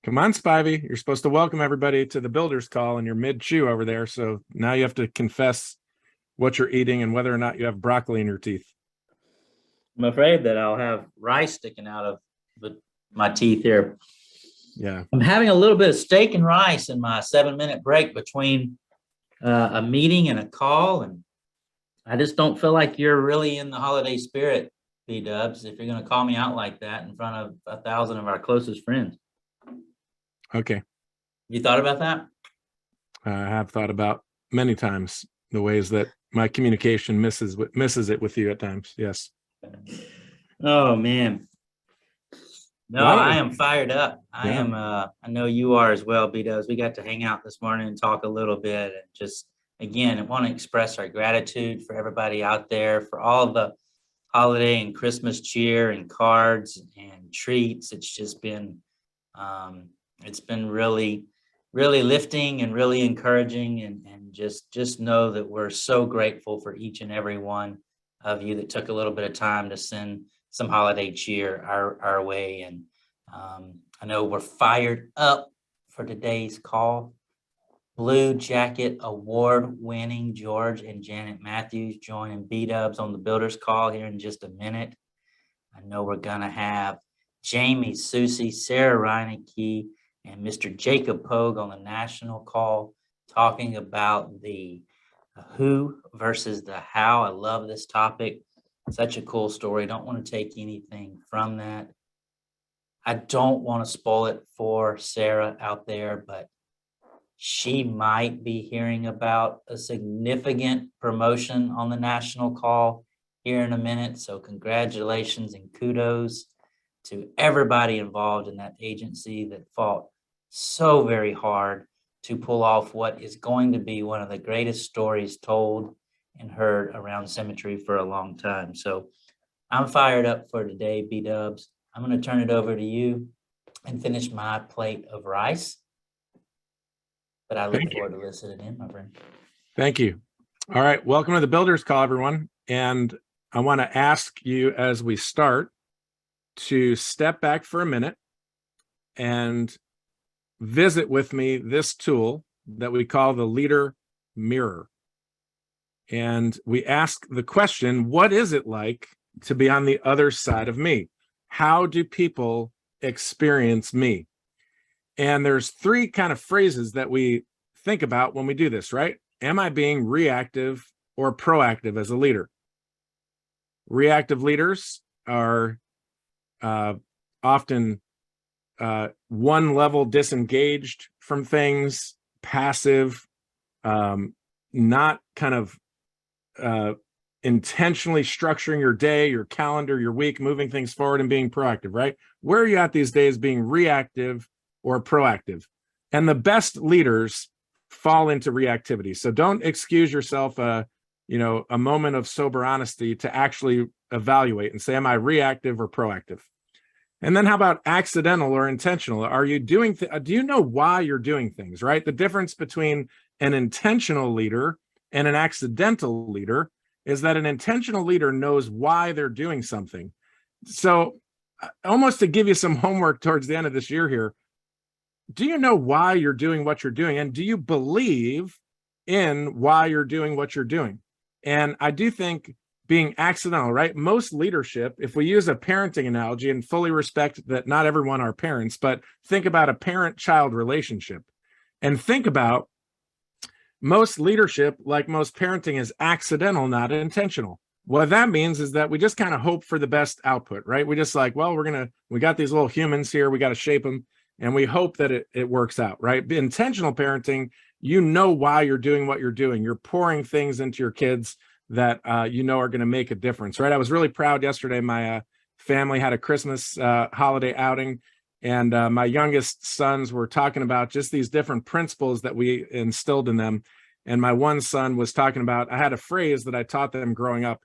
Come on, Spivey. You're supposed to welcome everybody to the builder's call and you're mid-chew over there. So now you have to confess what you're eating and whether or not you have broccoli in your teeth. I'm afraid that I'll have rice sticking out of my teeth here. Yeah. I'm having a little bit of steak and rice in my 7-minute break between a meeting and a call. And I just don't feel like you're really in the holiday spirit, B-Dubs, if you're going to call me out like that in front of 1,000 of our closest friends. Okay. You thought about that? I have thought about many times the ways that my communication misses it with you at times. Yes. Oh, man. No, I am fired up. I know you are as well, B-Dubs. We got to hang out this morning and talk a little bit, and just, again, I want to express our gratitude for everybody out there, for all the holiday and Christmas cheer and cards and treats. It's just been, it's been really, really lifting and really encouraging, and just know that we're so grateful for each and every one of you that took a little bit of time to send some holiday cheer our way. And I know we're fired up for today's call. Blue Jacket award-winning George and Janet Matthews joining B-Dubs on the Builders Call here in just a minute. I know we're going to have Jamie Susie, Sarah Reineke, and Mr. Jacob Pogue on the national call talking about the who versus the how. I love this topic. Such a cool story. Don't want to take anything from that. I don't want to spoil it for Sarah out there, but she might be hearing about a significant promotion on the national call here in a minute. So congratulations and kudos to everybody involved in that agency that fought so very hard to pull off what is going to be one of the greatest stories told and heard around Symmetry for a long time. So I'm fired up for today, B-Dubs. I'm going to turn it over to you and finish my plate of rice. But I look forward to listening in, my friend. Thank you. All right. Welcome to the Builders Call, everyone. And I want to ask you as we start to step back for a minute and visit with me this tool that we call the Leader Mirror. And we ask the question, what is it like to be on the other side of me? How do people experience me? And there's three kind of phrases that we think about when we do this, right? Am I being reactive or proactive as a leader? Reactive leaders are often one level disengaged from things, passive, not kind of intentionally structuring your day, your calendar, your week, moving things forward and being proactive, right? Where are you at these days, being reactive or proactive? And the best leaders fall into reactivity. So don't excuse yourself a moment of sober honesty to actually evaluate and say, am I reactive or proactive? And then how about accidental or intentional? Are you doing, do you know why you're doing things, right? The difference between an intentional leader and an accidental leader is that an intentional leader knows why they're doing something. So almost to give you some homework towards the end of this year here, do you know why you're doing what you're doing? And do you believe in why you're doing what you're doing? And I do think being accidental, right? Most leadership, if we use a parenting analogy, and fully respect that not everyone are parents, but think about a parent-child relationship and think about most leadership, like most parenting, is accidental, not intentional. What that means is that we just kind of hope for the best output, right? We just like, well, we got these little humans here, we got to shape them, and we hope that it works out, right? Intentional parenting, you know why you're doing what you're doing. You're pouring things into your kids that you know are going to make a difference, right? I was really proud yesterday. My family had a Christmas holiday outing, and my youngest sons were talking about just these different principles that we instilled in them. And my one son was talking about, I had a phrase that I taught them growing up.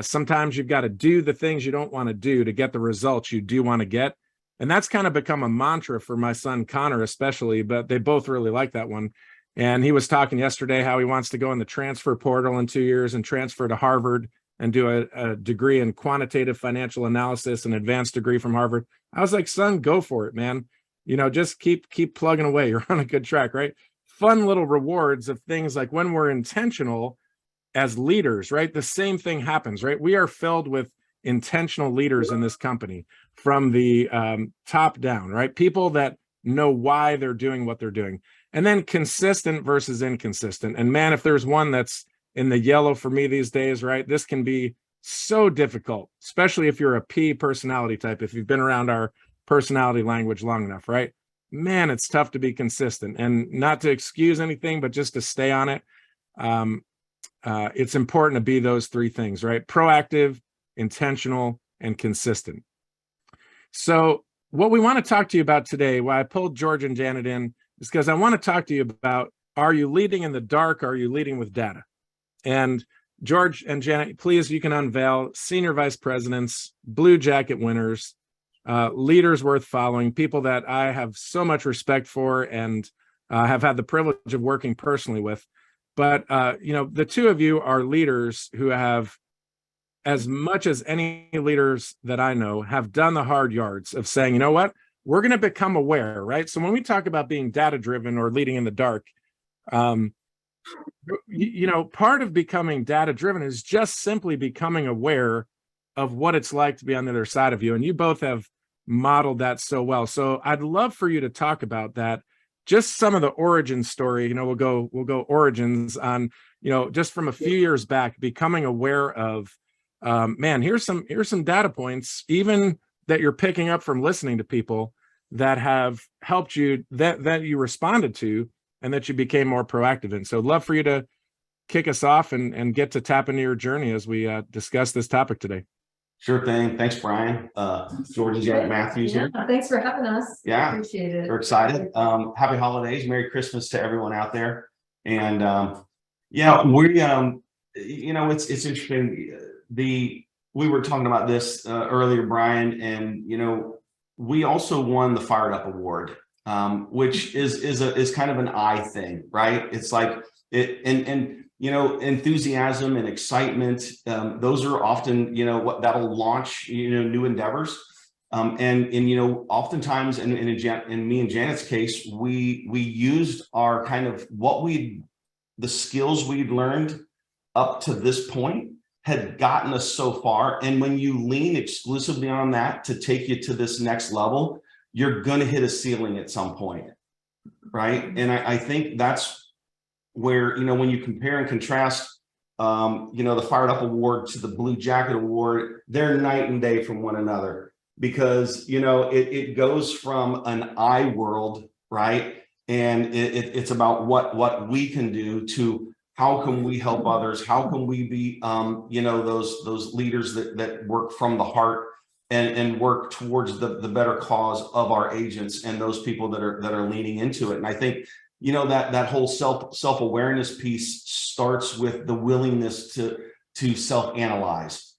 Sometimes you've got to do the things you don't want to do to get the results you do want to get. And that's kind of become a mantra for my son, Connor, especially, but they both really like that one. And he was talking yesterday how he wants to go in the transfer portal in 2 years and transfer to Harvard and do a degree in quantitative financial analysis, an advanced degree from Harvard. I was like, son, go for it, man. Just keep plugging away. You're on a good track, right? Fun little rewards of things like when we're intentional as leaders, right? The same thing happens, right? We are filled with intentional leaders in this company from the top down, right? People that know why they're doing what they're doing. And then consistent versus inconsistent. And man, if there's one that's in the yellow for me these days, right? This can be so difficult, especially if you're a P personality type, if you've been around our personality language long enough, right? Man, it's tough to be consistent, and not to excuse anything, but just to stay on it. It's important to be those three things, right? Proactive, intentional, and consistent. So what we want to talk to you about today, why I pulled George and Janet in, is because I want to talk to you about, are you leading in the dark? Are you leading with data? And George and Janet, please, you can unveil senior vice presidents, blue jacket winners, leaders worth following, people that I have so much respect for and have had the privilege of working personally with. But, the two of you are leaders who have, as much as any leaders that I know, have done the hard yards of saying, you know what, we're going to become aware, right? So when we talk about being data-driven or leading in the dark, part of becoming data-driven is just simply becoming aware of what it's like to be on the other side of you. And you both have modeled that so well. So I'd love for you to talk about that. Just some of the origin story, we'll go origins on, just from a few years back, becoming aware of, here's some data points, even that you're picking up from listening to people that have helped you, that you responded to, and that you became more proactive in. So I'd love for you to kick us off and get to tap into your journey as we discuss this topic today. Sure thing. Thanks, Brian. George and Janet Matthews here. Thanks for having us. Yeah, appreciate it. We're excited. Happy holidays, Merry Christmas to everyone out there. And it's interesting. We were talking about this earlier, Brian, and we also won the Fired Up Award, which is kind of an I thing, right? It's like enthusiasm and excitement. Those are often, what that'll launch, new endeavors. Oftentimes in me and Janet's case, we used our kind of the skills we'd learned up to this point had gotten us so far. And when you lean exclusively on that to take you to this next level, you're going to hit a ceiling at some point, right? And I think that's where, when you compare and contrast, the Fired Up Award to the Blue Jacket Award, they're night and day from one another, because, it goes from an I world, right? And it's about what we can do to how can we help others? How can we be, those leaders that work from the heart and work towards the better cause of our agents and those people that are leaning into it. And I think, that whole self-awareness piece starts with the willingness to self-analyze.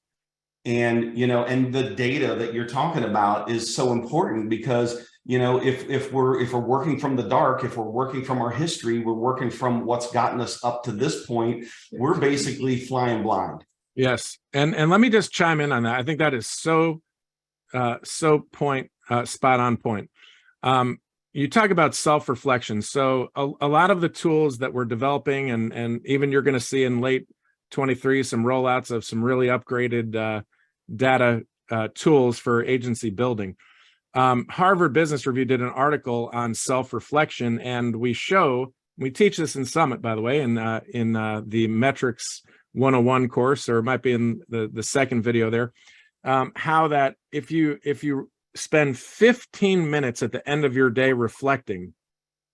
And, and the data that you're talking about is so important, because, if we're working from the dark, if we're working from our history, we're working from what's gotten us up to this point, we're basically flying blind. Yes. And let me just chime in on that. I think that is so spot on point. You talk about self-reflection. So a lot of the tools that we're developing, and even you're going to see in late 23, some rollouts of some really upgraded data tools for agency building. Harvard Business Review did an article on self-reflection, and we teach this in Summit, by the way, in the Metrics 101 course, or it might be in the second video there, how that if you spend 15 minutes at the end of your day reflecting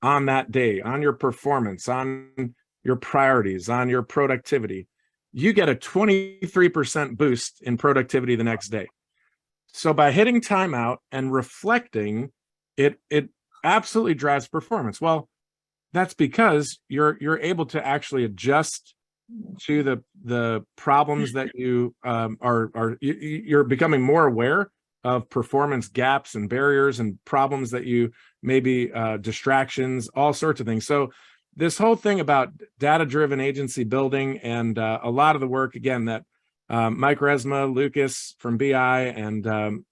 on that day, on your performance, on your priorities, on your productivity, you get a 23% boost in productivity the next day. So by hitting timeout and reflecting, it absolutely drives performance. Well, that's because you're able to actually adjust to the problems that you you're becoming more aware of performance gaps and barriers and problems that you maybe distractions, all sorts of things. So this whole thing about data-driven agency building and a lot of the work, again, that Mike Resma, Lucas from BI, and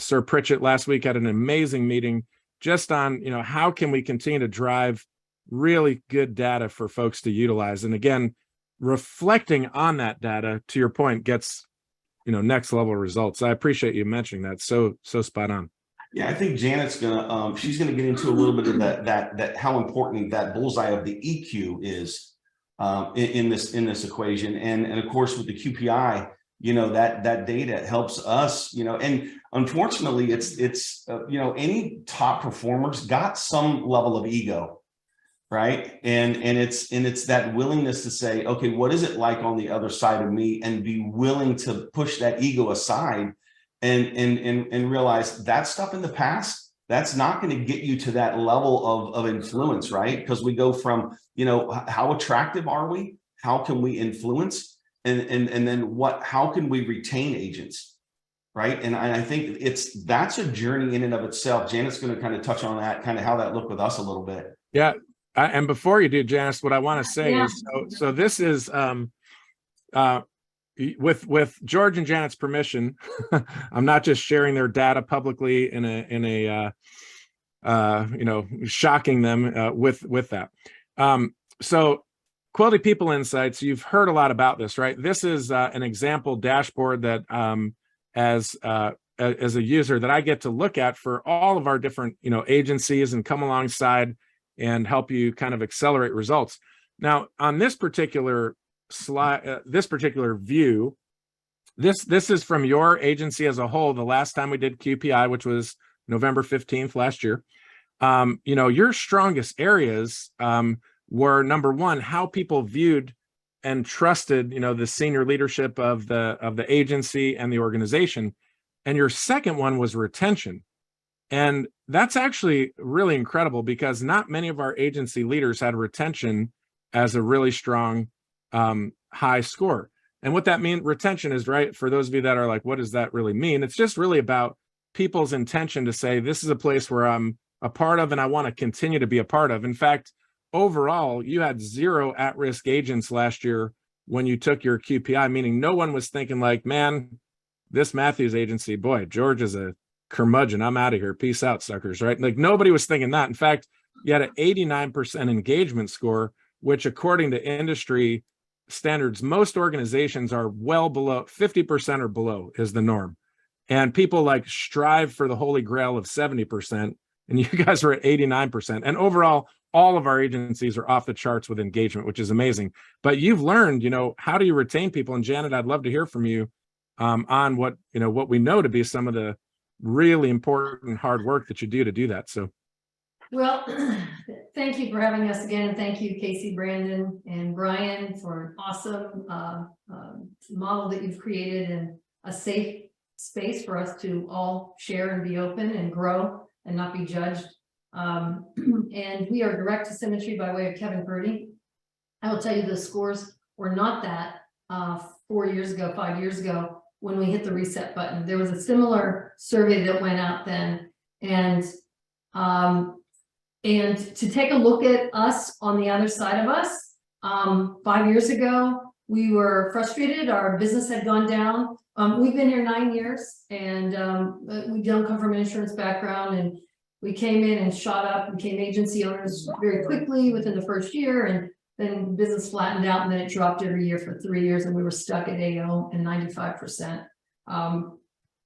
Sir Pritchett last week had an amazing meeting just on, how can we continue to drive really good data for folks to utilize. And again, reflecting on that data, to your point, gets, next level results. I appreciate you mentioning that. So spot on. Yeah, I think Janet's gonna she's gonna get into a little bit of that how important that bullseye of the EQ is in this equation, and of course with the QPI, that data helps us, and unfortunately it's any top performers got some level of ego, right? And it's that willingness to say, okay, what is it like on the other side of me, and be willing to push that ego aside and realize that stuff in the past, that's not going to get you to that level of influence, right? Because we go from, how attractive are we? How can we influence? And then how can we retain agents, right? And I think that's a journey in and of itself. Janet's going to kind of touch on that, kind of how that looked with us a little bit. Yeah. And before you do, Janice, what I want to say is, so this is, with George and Janet's permission, I'm not just sharing their data publicly in a shocking them with that. So Quality People Insights, you've heard a lot about this, right? This is an example dashboard that as a user that I get to look at for all of our different agencies and come alongside and help you kind of accelerate results. Now on this particular slide, this particular view, this is from your agency as a whole. The last time we did QPI, which was November 15th last year, your strongest areas were, number one, how people viewed and trusted the senior leadership of the agency and the organization, and your second one was retention. And that's actually really incredible, because not many of our agency leaders had retention as a really strong high score. And what that means, retention is, right, for those of you that are like, what does that really mean? It's just really about people's intention to say, this is a place where I'm a part of and I want to continue to be a part of. In fact, overall, you had 0 at-risk agents last year when you took your QPI, meaning no one was thinking like, man, this Matthews agency, boy, George is a curmudgeon. I'm out of here. Peace out, suckers, right? Like nobody was thinking that. In fact, you had an 89% engagement score, which according to industry standards, most organizations are well below 50% or below is the norm. And people like strive for the holy grail of 70%. And you guys are at 89%. And overall, all of our agencies are off the charts with engagement, which is amazing. But you've learned, how do you retain people? And Janet, I'd love to hear from you on what we know to be some of the really important hard work that you do that. So. Well, thank you for having us again. And thank you, Casey, Brandon, and Brian, for an awesome model that you've created, and a safe space for us to all share and be open and grow and not be judged. And we are direct to Symmetry by way of Kevin Purdy. I will tell you the scores were not that 4 years ago, 5 years ago, when we hit the reset button. There was a similar survey that went out then. And to take a look at us on the other side of us, 5 years ago, we were frustrated. Our business had gone down. We've been here 9 years, and we don't come from an insurance background, and we came in and shot up, became agency owners very quickly within the first year, and then business flattened out, and then it dropped every year for 3 years, and we were stuck at AO and 95%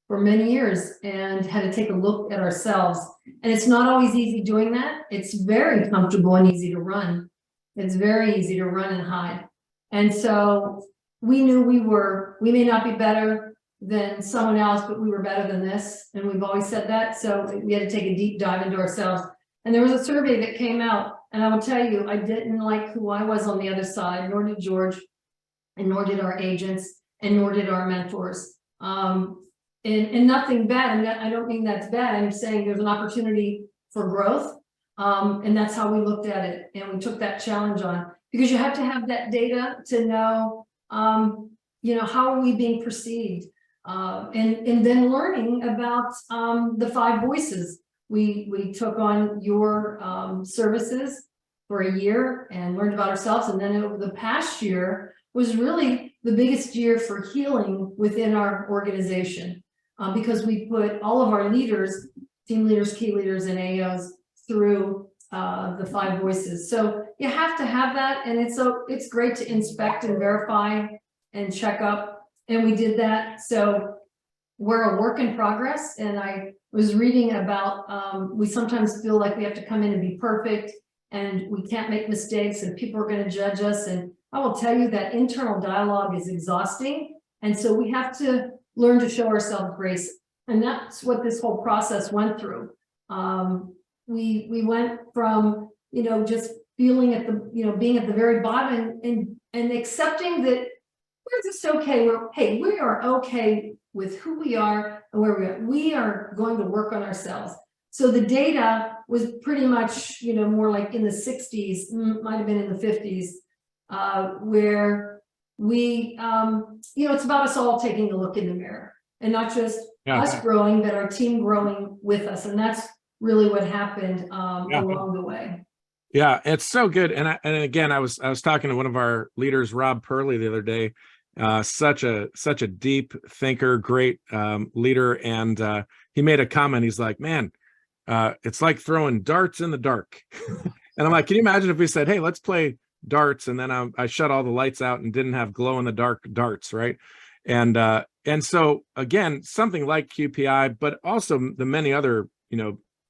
for many years, and had to take a look at ourselves. And it's not always easy doing that. It's very comfortable and easy to run. It's very easy to run and hide. And so we knew we may not be better than someone else, but we were better than this. And we've always said that. So we had to take a deep dive into ourselves. And there was a survey that came out, and I will tell you, I didn't like who I was on the other side, nor did George, and nor did our agents, and nor did our mentors. And nothing bad. I don't mean that's bad. I'm saying there's an opportunity for growth. And that's how we looked at it. And we took that challenge on, because you have to have that data to know, how are we being perceived? And then learning about the 5 voices. We took on your services for a year and learned about ourselves. And then over the past year was really the biggest year for healing within our organization, because we put all of our leaders, team leaders, key leaders, and AOs through the 5 voices. So you have to have that, and it's great to inspect and verify and check up, and we did that. So we're a work in progress, and I was reading about we sometimes feel like we have to come in and be perfect, and we can't make mistakes, and people are going to judge us. And I will tell you that internal dialogue is exhausting, and so we have to learn to show ourselves grace, and that's what this whole process went through. We went from, just feeling at the, being at the very bottom and accepting that we're just okay. We are okay with who we are and where we are. We are going to work on ourselves. So the data was pretty much, more like in the 60s, might have been in the 50s, where we, it's about us all taking a look in the mirror, and not just us growing, but our team growing with us. And that's really what happened along the way. Yeah, it's so good. And again, I was talking to one of our leaders, Rob Purley, the other day. Such a deep thinker, great leader, and he made a comment. He's like, "Man, it's like throwing darts in the dark." And I'm like, "Can you imagine if we said, hey, let's play darts," and then I shut all the lights out and didn't have glow in the dark darts, right? And so again, something like QPI, but also the many other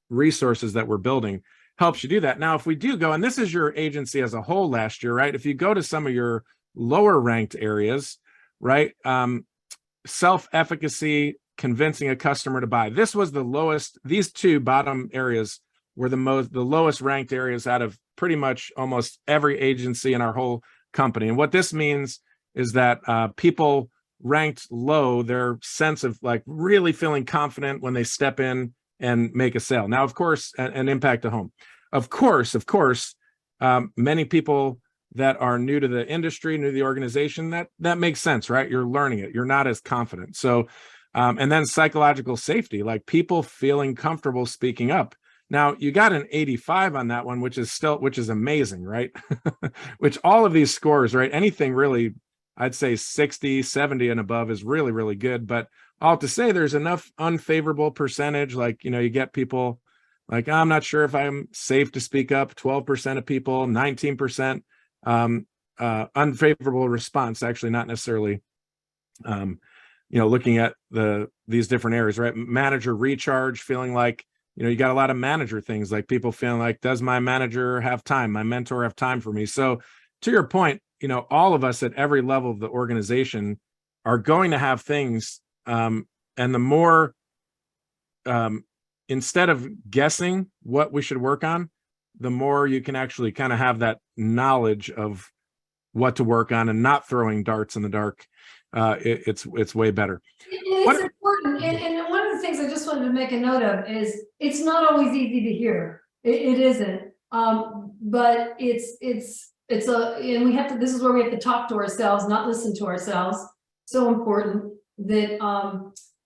resources that we're building helps you do that. Now, if we do go, and this is your agency as a whole last year, right? If you go to some of your lower ranked areas, right? Self-efficacy, convincing a customer to buy. This was the lowest. These 2 bottom areas were the lowest ranked areas out of pretty much almost every agency in our whole company. And what this means is that people ranked low, their sense of like really feeling confident when they step in and make a sale. Now, of course, an impact to home. Of course, many people that are new to the industry, new to the organization, that makes sense, right? You're learning it. You're not as confident. So, and then psychological safety, like people feeling comfortable speaking up. Now, you got an 85 on that one, which is amazing, right? Which all of these scores, right? Anything really, I'd say 60, 70 and above is really, really good. But all to say, there's enough unfavorable percentage, like, you get people like, I'm not sure if I'm safe to speak up, 12% of people, 19%. Unfavorable response, actually not necessarily looking at these different areas, right? Manager recharge, feeling like you got a lot of manager things, like people feeling like, does my manager have time, my mentor have time for me? So to your point, all of us at every level of the organization are going to have things, and the more instead of guessing what we should work on, the more you can actually kind of have that knowledge of what to work on and not throwing darts in the dark. It's way better. It's important. And one of the things I just wanted to make a note of is it's not always easy to hear. It isn't. But and we have to, this is where we have to talk to ourselves, not listen to ourselves. So important that,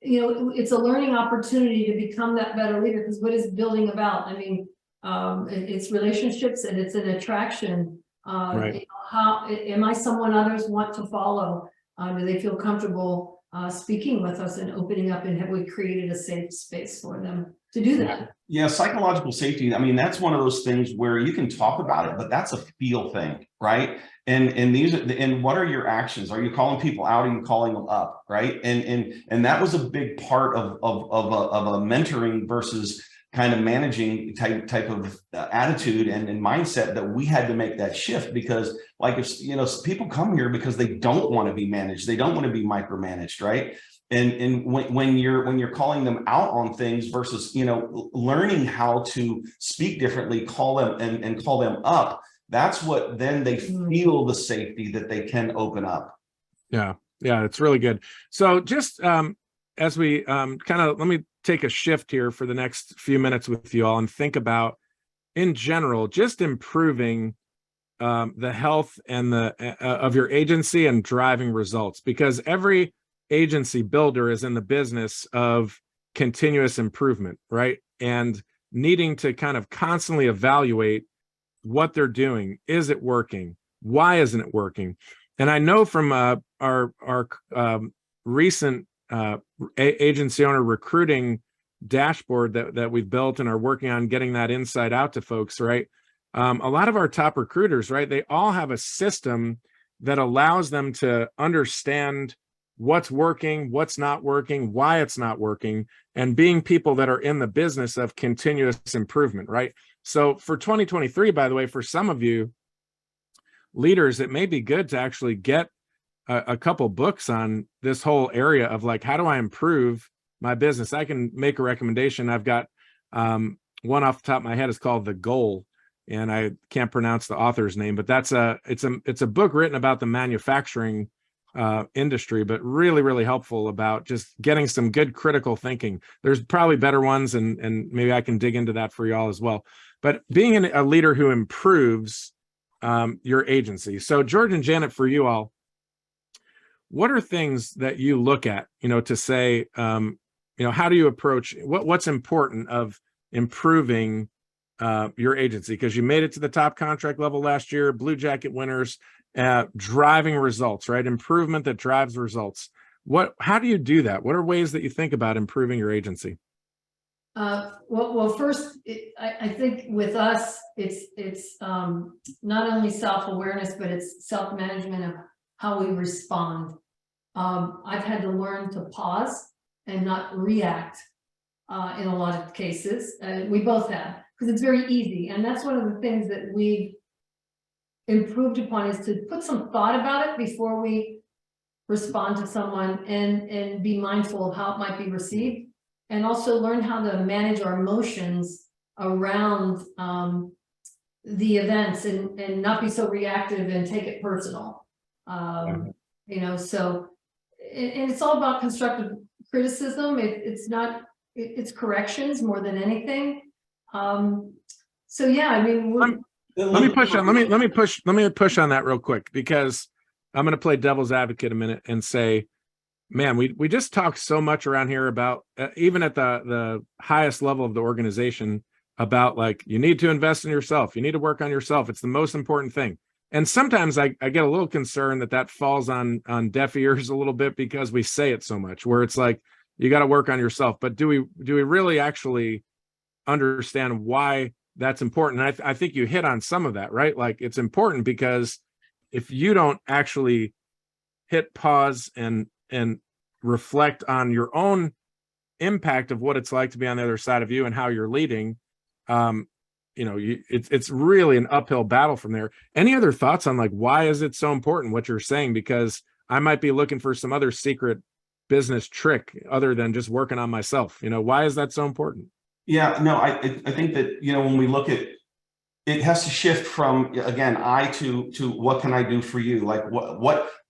it's a learning opportunity to become that better leader, because what is building about? I mean, it's relationships, and it's an attraction. Right. How am I someone others want to follow? Do they feel comfortable speaking with us and opening up, and have we created a safe space for them to do that? Yeah, psychological safety. I mean, that's one of those things where you can talk about it, but that's a feel thing, right? And what are your actions? Are you calling people out? Are you calling them up, right? And that was a big part of a mentoring versus kind of managing type of attitude and mindset, that we had to make that shift. Because like, if people come here because they don't want to be managed, they don't want to be micromanaged, right? And when you're calling them out on things versus learning how to speak differently, call them and call them up, that's what then they feel the safety that they can open up. Yeah, it's really good. So just as we let me take a shift here for the next few minutes with you all and think about, in general, just improving the health and of your agency and driving results, because every agency builder is in the business of continuous improvement, right? And needing to kind of constantly evaluate what they're doing. Is it working? Why isn't it working? And I know from our recent agency owner recruiting dashboard that we've built and are working on getting that insight out to folks, right? A lot of our top recruiters, right, they all have a system that allows them to understand what's working, what's not working, why it's not working, and being people that are in the business of continuous improvement, right? So for 2023, by the way, for some of you leaders, it may be good to actually get a couple books on this whole area of like, how do I improve my business? I can make a recommendation. I've got one off the top of my head is called The Goal, and I can't pronounce the author's name, but it's a book written about the manufacturing industry, but really, really helpful about just getting some good critical thinking. There's probably better ones, and maybe I can dig into that for y'all as well. But being a leader who improves your agency. So George and Janet, for you all, what are things that you look at, to say, how do you approach what's important of improving your agency? Because you made it to the top contract level last year, Blue Jacket winners, driving results, right? Improvement that drives results. How do you do that? What are ways that you think about improving your agency? Well, first, I think with us, it's not only self-awareness, but it's self-management of how we respond. I've had to learn to pause and not react in a lot of cases. We both have, because it's very easy. And that's one of the things that we've improved upon, is to put some thought about it before we respond to someone, and be mindful of how it might be received, and also learn how to manage our emotions around the events, and not be so reactive and take it personal. So, and it's all about constructive criticism. It's corrections more than anything. So yeah, I mean, let me push on that real quick, because I'm going to play devil's advocate a minute and say, man, we just talk so much around here about, even at the highest level of the organization, about like, you need to invest in yourself. You need to work on yourself. It's the most important thing. And sometimes I get a little concerned that falls on deaf ears a little bit, because we say it so much, where it's like, you got to work on yourself. But do we really actually understand why that's important? And I think you hit on some of that, right? Like, it's important because if you don't actually hit pause and reflect on your own impact of what it's like to be on the other side of you and how you're leading, it's really an uphill battle from there. Any other thoughts on like, why is it so important what you're saying? Because I might be looking for some other secret business trick other than just working on myself. Why is that so important? Yeah, no, I think that, when we look at it, has to shift from, again, I to what can I do for you? Like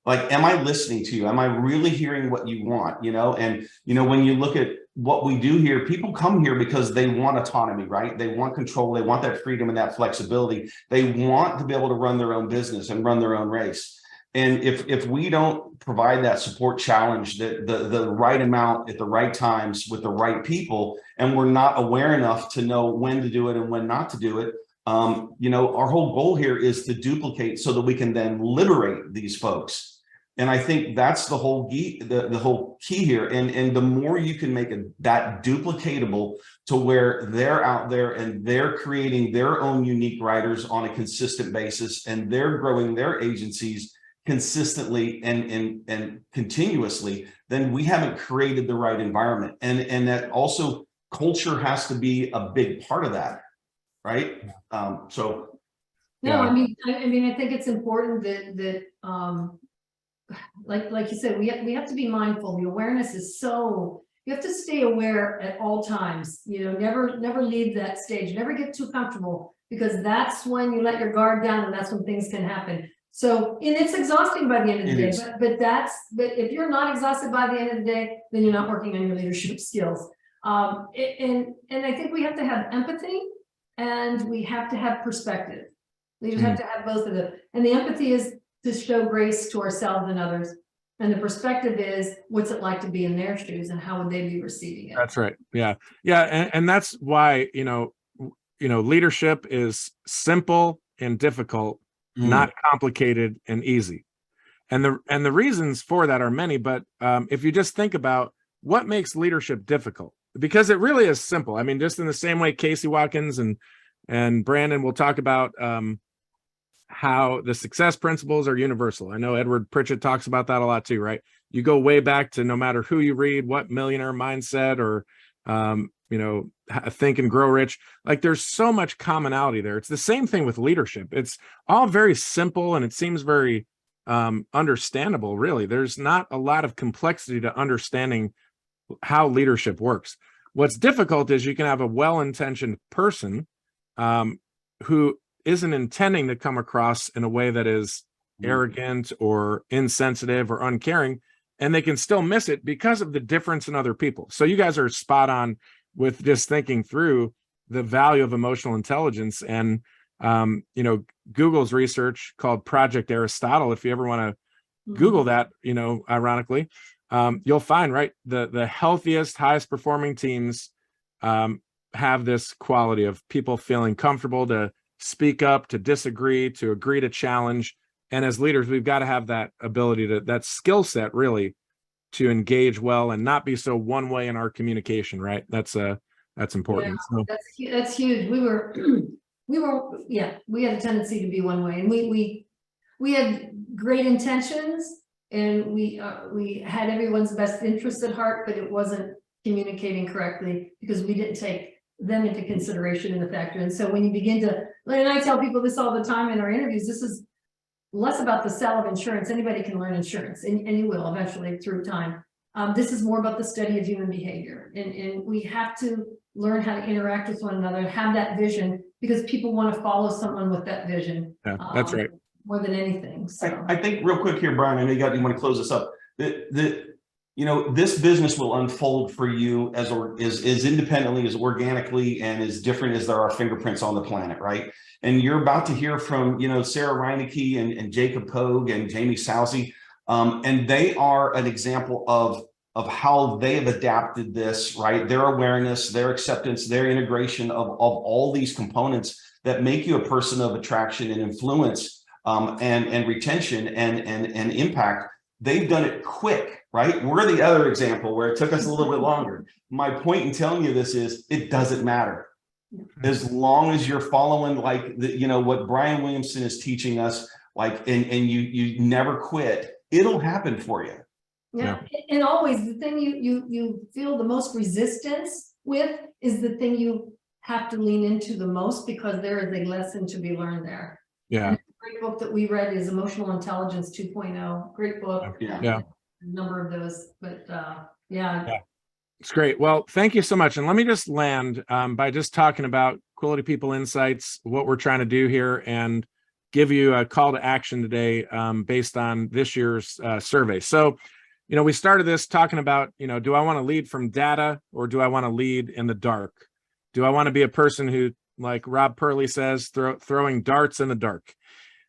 like, am I listening to you? Am I really hearing what you want? And when you look at what we do here, people come here because they want autonomy, right? They want control. They want that freedom and that flexibility. They want to be able to run their own business and run their own race. And if we don't provide that support challenge, the right amount at the right times with the right people, and we're not aware enough to know when to do it and when not to do it, our whole goal here is to duplicate so that we can then liberate these folks. And I think that's the whole key, the whole key here. And the more you can make that duplicatable to where they're out there and they're creating their own unique writers on a consistent basis, and they're growing their agencies consistently and continuously, then we haven't created the right environment. And that also, culture has to be a big part of that, right? So no, I mean, I think it's important that like you said, we have to be mindful. The awareness is you have to stay aware at all times. Never leave that stage. Never get too comfortable, because that's when you let your guard down, and that's when things can happen. So, and it's exhausting by the end of the day, but if you're not exhausted by the end of the day, then you're not working on your leadership skills. And I think we have to have empathy, and we have to have perspective. Leaders have to have both of them. And the empathy is to show grace to ourselves and others. And the perspective is, what's it like to be in their shoes, and how would they be receiving it? That's right. Yeah. And that's why, leadership is simple and difficult, not complicated and easy. And the reasons for that are many, but if you just think about what makes leadership difficult, because it really is simple. I mean, just in the same way Casey Watkins and Brandon will talk about how the success principles are universal. I know Edward Pritchett talks about that a lot too, right? You go way back to no matter who you read, what Millionaire Mindset or Think and Grow Rich. Like there's so much commonality there. It's the same thing with leadership. It's all very simple and it seems very understandable, really. There's not a lot of complexity to understanding how leadership works. What's difficult is you can have a well-intentioned person who isn't intending to come across in a way that is arrogant or insensitive or uncaring, and they can still miss it because of the difference in other people. So you guys are spot on with just thinking through the value of emotional intelligence. And Google's research called Project Aristotle, if you ever want to Google that, ironically, you'll find, right, the healthiest, highest performing teams have this quality of people feeling comfortable to speak up, to disagree, to agree, to challenge. And as leaders, we've got to have that ability that skill set really to engage well and not be so one way in our communication, right? That's important. Yeah, so. That's huge. We had a tendency to be one way, and we had great intentions, and we had everyone's best interest at heart, but it wasn't communicating correctly because we didn't take them into consideration in the factor. And so when you begin to, and I tell people this all the time in our interviews, this is less about the sale of insurance. Anybody can learn insurance, and you will eventually through time. This is more about the study of human behavior, and we have to learn how to interact with one another, have that vision, because people want to follow someone with that vision. Yeah, that's right. More than anything. So I think real quick here, Brian, I know you want to close this up. This business will unfold for you as independently, as organically, and as different as there are fingerprints on the planet, right? And you're about to hear from, Sarah Reinecke and Jacob Pogue and Jamie Sousey, and they are an example of how they have adapted this, right? Their awareness, their acceptance, their integration of all these components that make you a person of attraction and influence and retention and impact. They've done it quick, right? We're the other example where it took us a little bit longer. My point in telling you this is it doesn't matter. As long as you're following what Brian Williamson is teaching us, and you never quit, it'll happen for you. Yeah. And always the thing you feel the most resistance with is the thing you have to lean into the most, because there is a lesson to be learned there. Yeah. Great book that we read is Emotional Intelligence 2.0. Great book. Yeah. A number of those, but It's great. Well, thank you so much. And let me just land by just talking about Quality People Insights, what we're trying to do here, and give you a call to action today based on this year's survey. So, we started this talking about, do I want to lead from data, or do I want to lead in the dark? Do I want to be a person who, like Rob Purley says, throwing darts in the dark?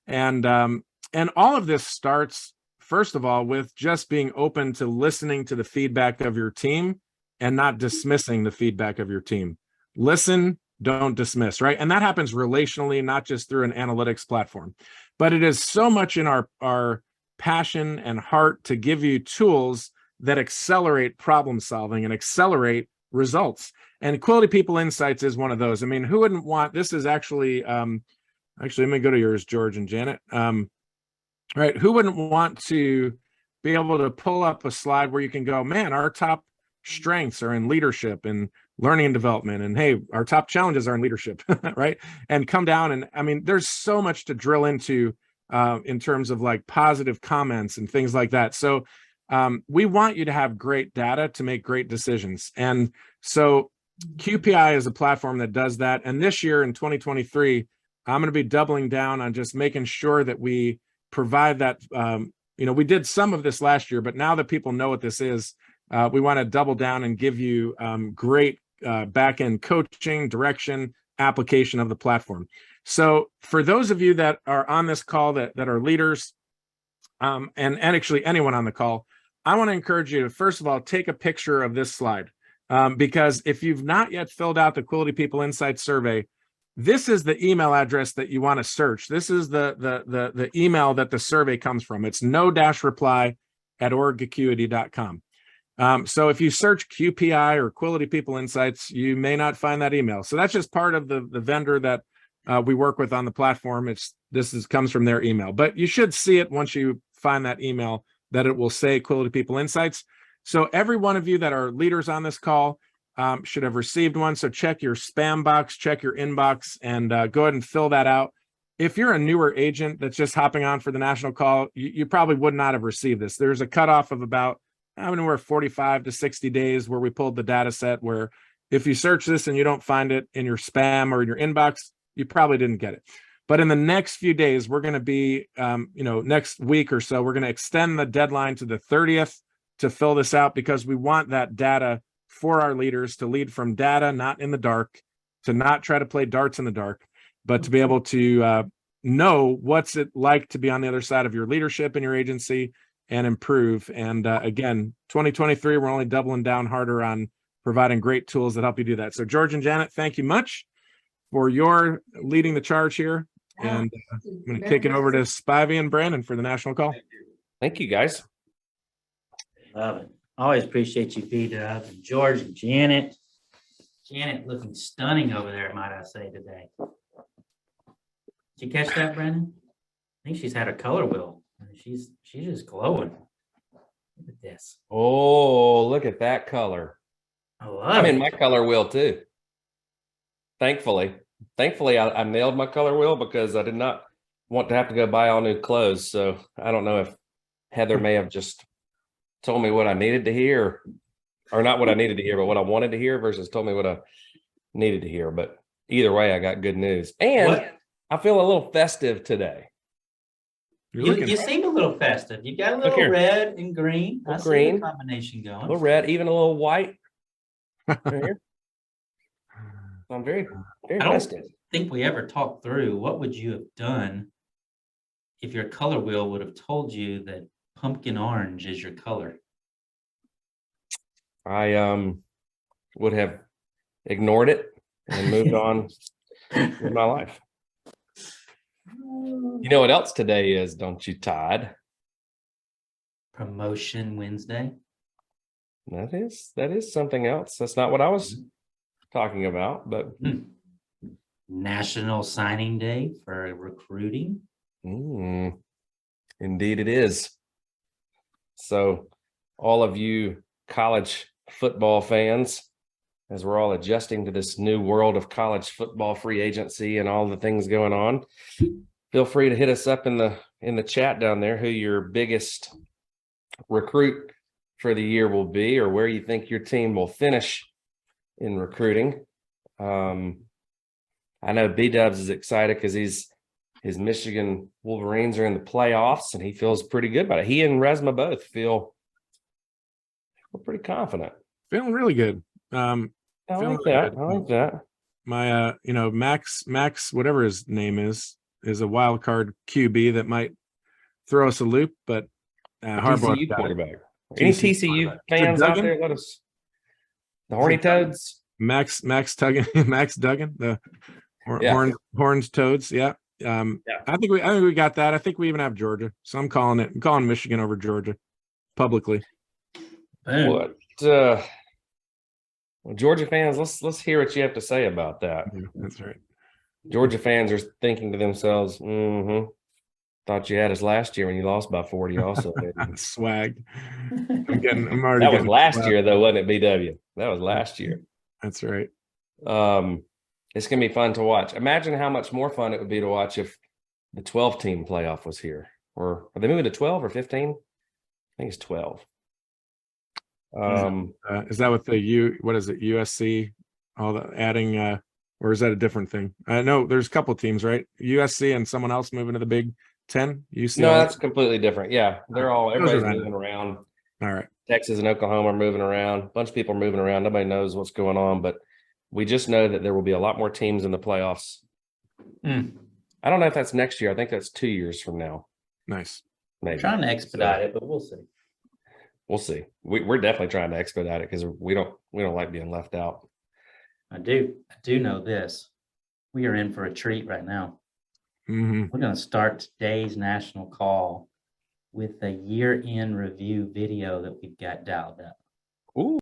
And all of this starts, first of all, with just being open to listening to the feedback of your team and not dismissing the feedback of your team. Listen, don't dismiss, right? And that happens relationally, not just through an analytics platform. But it is so much in our passion and heart to give you tools that accelerate problem solving and accelerate results. And Quality People Insights is one of those. I mean, who wouldn't want, this is actually let me go to yours, George and Janet. Right, who wouldn't want to be able to pull up a slide where you can go, man, our top strengths are in leadership and learning and development, and hey, our top challenges are in leadership, right? And come down, and I mean, there's so much to drill into in terms of like positive comments and things like that. So we want you to have great data to make great decisions. And so QPI is a platform that does that. And this year in 2023, I'm going to be doubling down on just making sure that we provide that. We did some of this last year, but now that people know what this is, we want to double down and give you great back-end coaching, direction, application of the platform. So for those of you that are on this call that are leaders, and actually anyone on the call, I want to encourage you to, first of all, take a picture of this slide, because if you've not yet filled out the Quality People Insights survey, this is the email address that you want to search. This is the email that the survey comes from. It's no-reply@orgacuity.com. So if you search QPI or Quality People Insights, you may not find that email. So that's just part of the vendor that we work with on the platform. Comes from their email, but you should see it once you find that email, that it will say Quality People Insights. So every one of you that are leaders on this call should have received one. So check your spam box, check your inbox, and go ahead and fill that out. If you're a newer agent that's just hopping on for the national call, you probably would not have received this. There's a cutoff of about anywhere 45 to 60 days where we pulled the data set, where if you search this and you don't find it in your spam or in your inbox, you probably didn't get it. But in the next few days, we're going to be, next week or so, we're going to extend the deadline to the 30th to fill this out, because we want that data for our leaders to lead from data, not in the dark, to not try to play darts in the dark, but to be able to know what's it like to be on the other side of your leadership in your agency and improve. And again, 2023, we're only doubling down harder on providing great tools that help you do that. So George and Janet, thank you much for your leading the charge here. And I'm going to kick it over to Spivey and Brandon for the national call. Thank you, guys. Love it. Always appreciate you, B-Dub, and George and Janet. Janet looking stunning over there, might I say, today. Did you catch that, Brandon? I think she's had a color wheel. She's just glowing. Look at this. Oh, look at that color. I'm in my color wheel too. Thankfully, I nailed my color wheel because I did not want to have to go buy all new clothes. So I don't know if Heather may have just told me what I needed to hear, or not what I needed to hear, but what I wanted to hear, versus told me what I needed to hear. But either way, I got good news. And I feel a little festive today. You seem a little festive. You got a little red and green. I see the combination going. A little red, even a little white. Right here. I'm very, very festive. I think we ever talked through what would you have done if your color wheel would have told you that pumpkin orange is your color. I would have ignored it and moved on with my life. You know what else today is, don't you, Todd? Promotion Wednesday. That is something else. That's not what I was talking about, but National Signing Day for recruiting. Indeed it is. So all of you college football fans, as we're all adjusting to this new world of college football free agency and all the things going on, feel free to hit us up in the chat down there who your biggest recruit for the year will be, or where you think your team will finish in recruiting. I know B-Dubs is excited because his Michigan Wolverines are in the playoffs and he feels pretty good about it. He and Resma both feel pretty confident. Feeling really good. I like that. My Max, whatever his name is a wild card QB that might throw us a loop, but TCU quarterback. Any TCU fans out there? Let us. The Horny Toads. Max Duggan, the horns toads. Yeah. I think we got that. I think we even have Georgia. So I'm calling Michigan over Georgia publicly. What? Well, Georgia fans, let's hear what you have to say about that. Yeah, that's right. Georgia fans are thinking to themselves, thought you had us last year when you lost by 40 also. Swag. That was last year though, wasn't it, BW? That was last year. That's right. It's gonna be fun to watch. Imagine how much more fun it would be to watch if the 12-team playoff was here. Or are they moving to 12 or 15? I think it's 12. Is that with the what is it, USC, all the adding, or is that a different thing? I know there's a couple teams, right? USC and someone else moving to the Big Ten. UCLA. No, that's completely different. Yeah, everybody's moving around. All right. Texas and Oklahoma are moving around. A bunch of people are moving around. Nobody knows what's going on, but we just know that there will be a lot more teams in the playoffs. I don't know if that's next year. I think that's 2 years from now. Nice. Maybe. I'm trying to expedite it, but we'll see. We'll see. We're definitely trying to expedite it because we don't like being left out. I do know this. we are in for a treat right now. Mhm. We're going to start today's national call with a year-end review video that we've got dialed up. Ooh.